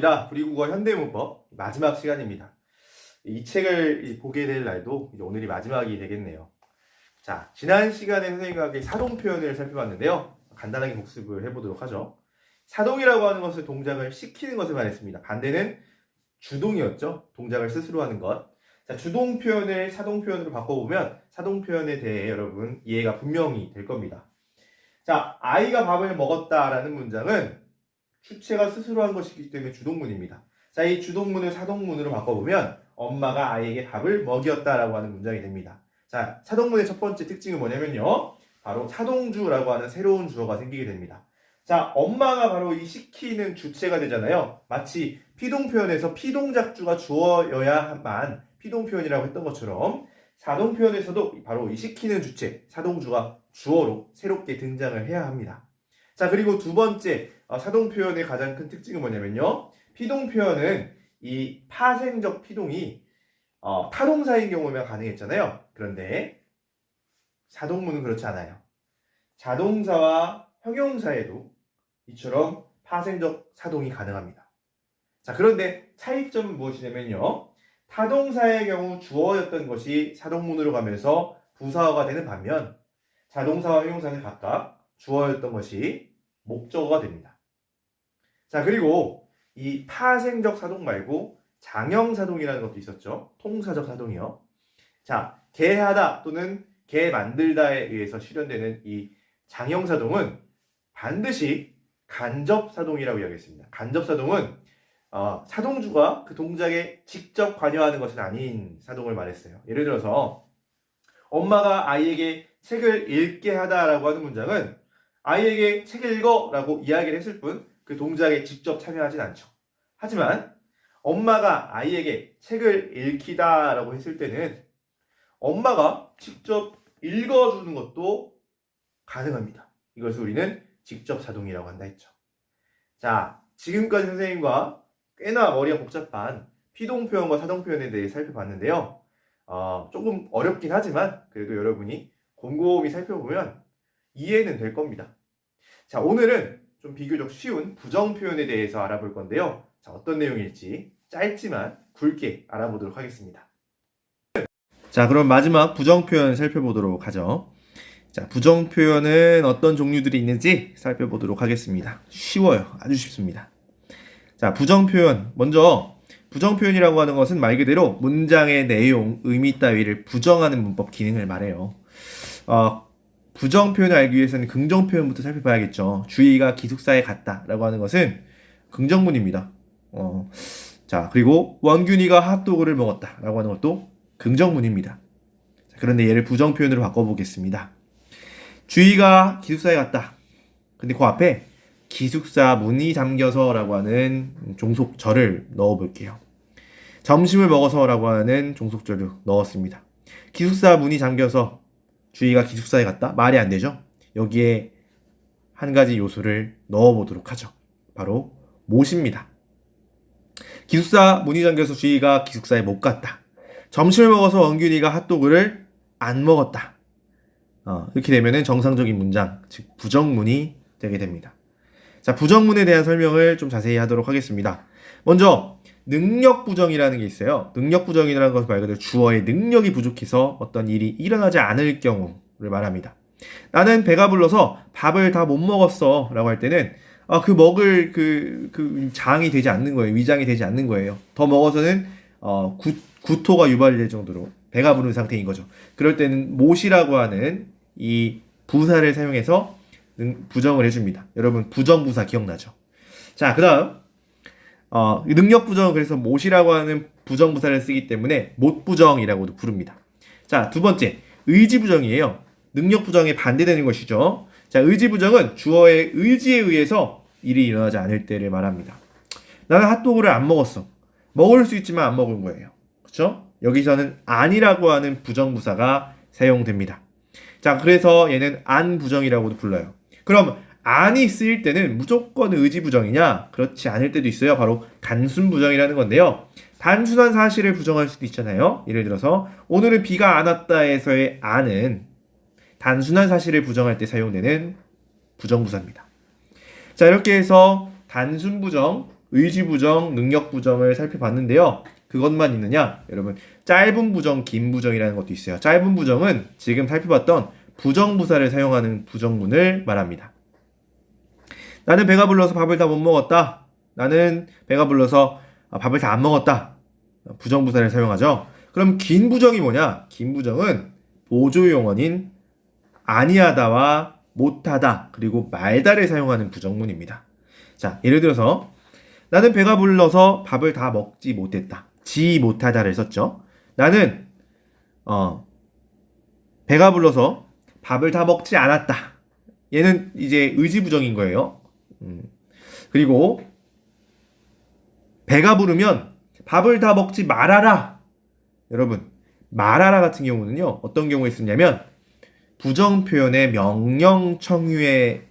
반갑습니다. 브리국어 현대문법 마지막 시간입니다. 이 책을 보게 될 날도 이제 오늘이 마지막이 되겠네요. 자, 지난 시간에 선생님과 함께 사동 표현을 살펴봤는데요. 간단하게 복습을 해보도록 하죠. 사동이라고 하는 것은 동작을 시키는 것을 말했습니다. 반대는 주동이었죠. 동작을 스스로 하는 것. 자, 주동 표현을 사동 표현으로 바꿔보면 사동 표현에 대해 여러분 이해가 분명히 될 겁니다. 자, 아이가 밥을 먹었다라는 문장은 주체가 스스로 한 것이기 때문에 주동문입니다. 자, 이 주동문을 사동문으로 바꿔보면 엄마가 아이에게 밥을 먹였다라고 하는 문장이 됩니다. 자, 사동문의 첫 번째 특징은 뭐냐면요. 바로 사동주라고 하는 새로운 주어가 생기게 됩니다. 자, 엄마가 바로 이 시키는 주체가 되잖아요. 마치 피동 표현에서 피동작주가 주어여야만 피동 표현이라고 했던 것처럼 사동 표현에서도 바로 이 시키는 주체, 사동주가 주어로 새롭게 등장을 해야 합니다. 자, 그리고 두 번째 사동 표현의 가장 큰 특징은 뭐냐면요. 피동 표현은 이 파생적 피동이 타동사인 경우면 가능했잖아요. 그런데 사동문은 그렇지 않아요. 자동사와 형용사에도 이처럼 파생적 사동이 가능합니다. 자, 그런데 차이점은 무엇이냐면요. 타동사의 경우 주어였던 것이 사동문으로 가면서 부사어가 되는 반면 자동사와 형용사는 각각 주어였던 것이 목적어가 됩니다. 자, 그리고 이 파생적 사동 말고 장형사동이라는 것도 있었죠. 통사적 사동이요. 자, 개하다 또는 개 만들다에 의해서 실현되는 이 장형사동은 반드시 간접사동이라고 이야기했습니다. 간접사동은 사동주가 그 동작에 직접 관여하는 것은 아닌 사동을 말했어요. 예를 들어서 엄마가 아이에게 책을 읽게 하다라고 하는 문장은 아이에게 책을 읽어 라고 이야기를 했을 뿐 그 동작에 직접 참여하진 않죠. 하지만 엄마가 아이에게 책을 읽히다 라고 했을 때는 엄마가 직접 읽어주는 것도 가능합니다. 이것을 우리는 직접 사동이라고 한다 했죠. 자, 지금까지 선생님과 꽤나 머리가 복잡한 피동 표현과 사동 표현에 대해 살펴봤는데요. 조금 어렵긴 하지만 그래도 여러분이 곰곰이 살펴보면 이해는 될 겁니다. 자, 오늘은 좀 비교적 쉬운 부정 표현에 대해서 알아볼 건데요. 자, 어떤 내용일지 짧지만 굵게 알아보도록 하겠습니다. 자, 그럼 마지막 부정 표현 살펴보도록 하죠. 자, 부정 표현은 어떤 종류들이 있는지 살펴보도록 하겠습니다. 쉬워요. 아주 쉽습니다. 자, 부정 표현. 먼저 부정 표현이라고 하는 것은 말 그대로 문장의 내용, 의미 따위를 부정하는 문법 기능을 말해요. 부정 표현을 알기 위해서는 긍정 표현부터 살펴봐야겠죠. 주희가 기숙사에 갔다 라고 하는 것은 긍정문입니다. 자, 그리고 원균이가 핫도그를 먹었다 라고 하는 것도 긍정문입니다. 자, 그런데 얘를 부정 표현으로 바꿔보겠습니다. 주희가 기숙사에 갔다. 근데 그 앞에 기숙사 문이 잠겨서 라고 하는 종속절을 넣어볼게요. 점심을 먹어서 라고 하는 종속절을 넣었습니다. 기숙사 문이 잠겨서 주희가 기숙사에 갔다? 말이 안 되죠? 여기에 한 가지 요소를 넣어보도록 하죠. 바로 못입니다. 기숙사 문이 잠겨서 주희가 기숙사에 못 갔다. 점심을 먹어서 원균이가 핫도그를 안 먹었다. 이렇게 되면은 정상적인 문장, 즉 부정문이 되게 됩니다. 자, 부정문에 대한 설명을 좀 자세히 하도록 하겠습니다. 먼저 능력부정이라는 게 있어요. 능력부정이라는 것은 말 그대로 주어의 능력이 부족해서 어떤 일이 일어나지 않을 경우를 말합니다. 나는 배가 불러서 밥을 다 못 먹었어 라고 할 때는 그 먹을 그 장이 되지 않는 거예요. 위장이 되지 않는 거예요. 더 먹어서는 구토가 유발될 정도로 배가 부른 상태인 거죠. 그럴 때는 못이라고 하는 이 부사를 사용해서 부정을 해줍니다. 여러분 부정부사 기억나죠? 자, 그 다음 능력부정은 그래서 못이라고 하는 부정부사를 쓰기 때문에 못부정이라고도 부릅니다. 자, 두 번째 의지부정이에요. 능력부정에 반대되는 것이죠. 자, 의지부정은 주어의 의지에 의해서 일이 일어나지 않을 때를 말합니다. 나는 핫도그를 안 먹었어. 먹을 수 있지만 안 먹은 거예요. 그렇죠? 여기서는 아니라고 하는 부정부사가 사용됩니다. 자, 그래서 얘는 안부정이라고도 불러요. 그럼 안이 쓰일 때는 무조건 의지부정이냐? 그렇지 않을 때도 있어요. 바로 단순부정이라는 건데요. 단순한 사실을 부정할 수도 있잖아요. 예를 들어서 오늘은 비가 안 왔다에서의 안은 단순한 사실을 부정할 때 사용되는 부정부사입니다. 자, 이렇게 해서 단순부정, 의지부정, 능력부정을 살펴봤는데요. 그것만 있느냐? 여러분, 짧은 부정, 긴 부정이라는 것도 있어요. 짧은 부정은 지금 살펴봤던 부정부사를 사용하는 부정문을 말합니다. 나는 배가 불러서 밥을 다 못 먹었다. 나는 배가 불러서 밥을 다 안 먹었다. 부정부사를 사용하죠. 그럼 긴 부정이 뭐냐? 긴 부정은 보조용어인 아니하다와 못하다 그리고 말다를 사용하는 부정문입니다. 자, 예를 들어서 나는 배가 불러서 밥을 다 먹지 못했다. 지 못하다를 썼죠. 나는 배가 불러서 밥을 다 먹지 않았다. 얘는 이제 의지부정인 거예요. 그리고 배가 부르면 밥을 다 먹지 말아라. 여러분, 말아라 같은 경우는요. 어떤 경우에 쓰냐면 부정 표현의 명령 청유의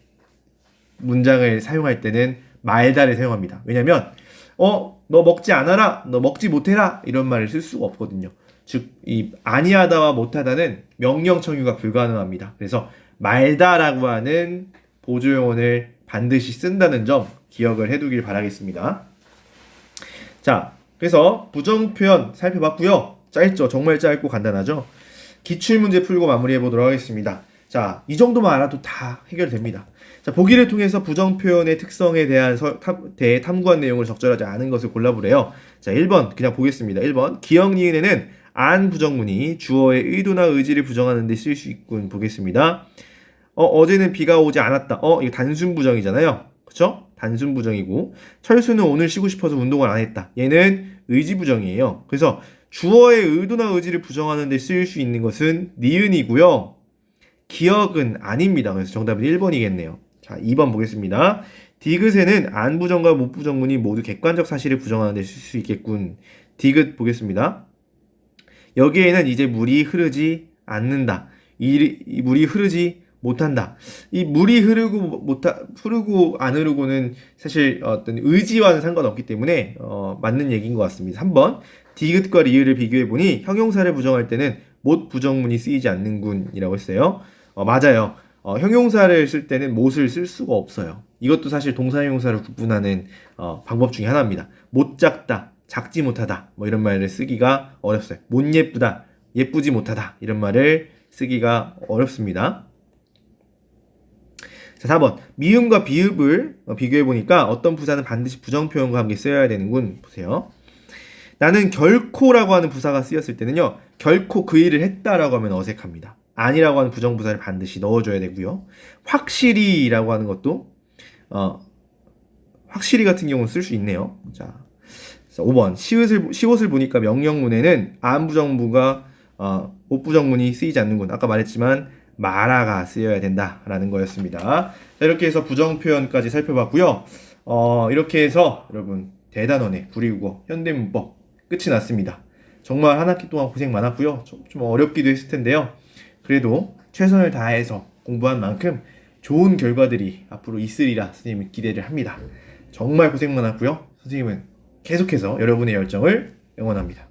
문장을 사용할 때는 말다를 사용합니다. 왜냐면 너 먹지 않아라, 너 먹지 못해라 이런 말을 쓸 수가 없거든요. 즉, 이 아니하다와 못하다는 명령 청유가 불가능합니다. 그래서 말다라고 하는 보조용어를 반드시 쓴다는 점 기억을 해두길 바라겠습니다. 자, 그래서 부정 표현 살펴봤고요. 짧죠? 정말 짧고 간단하죠? 기출문제 풀고 마무리해 보도록 하겠습니다. 자, 이 정도만 알아도 다 해결됩니다. 자, 보기를 통해서 부정 표현의 특성에 대한 대해 탐구한 내용을 적절하지 않은 것을 골라보래요. 자, 1번 그냥 보겠습니다. 1번 기역 니은에는 안 부정문이 주어의 의도나 의지를 부정하는 데 쓸 수 있군. 보겠습니다. 어제는 비가 오지 않았다. 이거 단순 부정이잖아요. 그쵸? 단순 부정이고 철수는 오늘 쉬고 싶어서 운동을 안 했다. 얘는 의지 부정이에요. 그래서 주어의 의도나 의지를 부정하는 데 쓰일 수 있는 것은 니은이고요. 기억은 아닙니다. 그래서 정답은 1번이겠네요. 자, 2번 보겠습니다. 디귿에는 안 부정과 못 부정문이 모두 객관적 사실을 부정하는 데 쓸 수 있겠군. 디귿 보겠습니다. 여기에는 이제 물이 흐르지 않는다. 이 물이 흐르지 못한다. 이 물이 흐르고 안 흐르고는 사실 어떤 의지와는 상관없기 때문에 맞는 얘기인 것 같습니다. 3번 디귿과 리을을 비교해보니 형용사를 부정할 때는 못 부정문이 쓰이지 않는군이라고 했어요. 맞아요. 형용사를 쓸 때는 못을 쓸 수가 없어요. 이것도 사실 동사 형용사를 구분하는 방법 중에 하나입니다. 못 작다, 작지 못하다 뭐 이런 말을 쓰기가 어렵어요. 못 예쁘다, 예쁘지 못하다 이런 말을 쓰기가 어렵습니다. 자, 4번 미음과 비읍을 비교해보니까 어떤 부사는 반드시 부정표현과 함께 써야 되는군. 보세요. 나는 결코라고 하는 부사가 쓰였을 때는요. 결코 그 일을 했다라고 하면 어색합니다. 아니라고 하는 부정부사를 반드시 넣어줘야 되고요. 확실히라고 하는 것도 확실히 같은 경우는 쓸 수 있네요. 자, 5번 시옷을 보니까 명령문에는 안 부정부가 못 부정문이 쓰이지 않는군. 아까 말했지만 마라가 쓰여야 된다라는 거였습니다. 자, 이렇게 해서 부정 표현까지 살펴봤고요. 이렇게 해서 여러분 대단원의 구리국어 현대문법 끝이 났습니다. 정말 한 학기 동안 고생 많았고요. 좀 어렵기도 했을 텐데요. 그래도 최선을 다해서 공부한 만큼 좋은 결과들이 앞으로 있으리라 선생님은 기대를 합니다. 정말 고생 많았고요. 선생님은 계속해서 여러분의 열정을 응원합니다.